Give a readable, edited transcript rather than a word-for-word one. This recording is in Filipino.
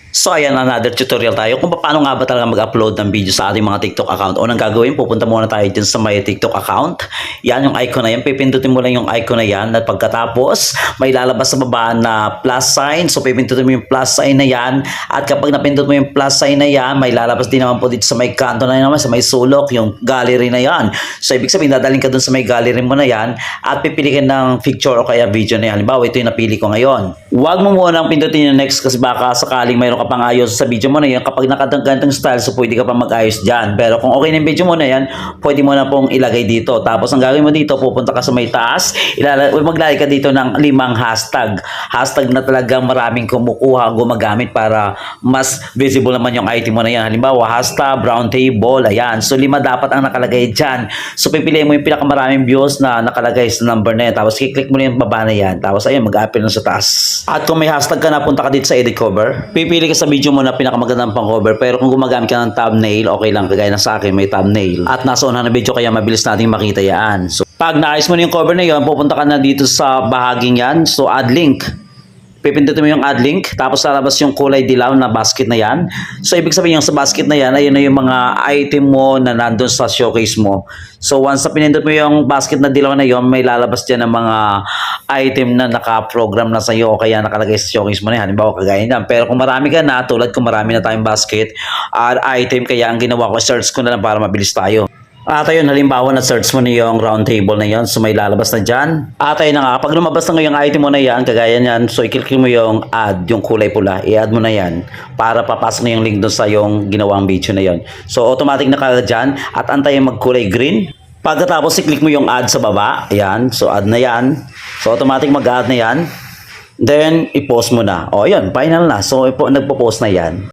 So ayan, another tutorial tayo kung paano nga ba talaga mag-upload ng video sa ating mga TikTok account. Unang gagawin, pupunta muna tayo dyan sa may TikTok account. Yan yung icon na yan, pipindutin mo lang yung icon na yan at pagkatapos may lalabas sa baba na plus sign. So pipindutin mo yung plus sign na yan at kapag napindot mo yung plus sign na yan, may lalabas din naman po dito sa may kanto na naman, sa may sulok, yung gallery na yan. So ibig sabihin, dadaling ka dun sa may gallery mo na yan at pipili ka ng picture o kaya video na yan. Halimbawa, ito yung napili ko ngayon. Huwag mo munang pindutin yung next kasi baka sakaling mayroon ka pang ayos sa video mo na yan. Kapag nakagantong style, so pwede ka pa mag-ayos dyan. Pero kung okay na yung video mo na yan, pwede mo na pong ilagay dito. Tapos ang gagawin mo dito, pupunta ka sa may taas, maglalagay ka dito ng 5 hashtag. Hashtag na talagang maraming kumukuha, gumagamit para mas visible naman yung item mo na yan. Halimbawa, hashtag brown table, ayan. So 5 dapat ang nakalagay dyan. So pipiliin mo yung pinakamaraming views na nakalagay sa number na yan. Tapos kiklik mo yung baba na yan. Tapos ayun, mag-appear na sa taas. At kung may hashtag ka na, punta ka dito sa edit cover. Pipili ka sa video mo na pinakamagandang pang cover. Pero kung gumagamit ka ng thumbnail, okay lang. Kagaya na sa akin, may thumbnail. At nasa unahan na video kaya mabilis nating makita yan. So pag naayos mo na yung cover na yun, pupunta ka na dito sa bahaging yan. So add link. Pipindutin mo yung add link, tapos lalabas yung kulay dilaw na basket na yan. So, ibig sabihin yung sa basket na yan, ayun na yung mga item mo na nandun sa showcase mo. So, once na pinindot mo yung basket na dilaw na yun, may lalabas dyan ng mga item na naka-program na sa'yo o kaya nakalagay sa showcase mo na yan. Halimbawa, kagaya niyan. Pero kung marami ka na, tulad kung marami na tayong basket, item, kaya ang ginawa ko, search ko na lang para mabilis tayo. At ayun, halimbawa na-search mo na yung round table na yon, so may lalabas na dyan. At ayun na nga, pag lumabas na yung item mo na yan, kagaya niyan, so i-click mo yung add, yung kulay pula, i-add mo na yan para papasok na yung link doon sa yung ginawang video na yon. So automatic na kagad dyan at antayin magkulay green. Pagkatapos i-click mo yung add sa baba, ayan, so add na yan. So automatic mag-add na yan. Then i-post mo na. O yun, final na. So nagpo-post na yan.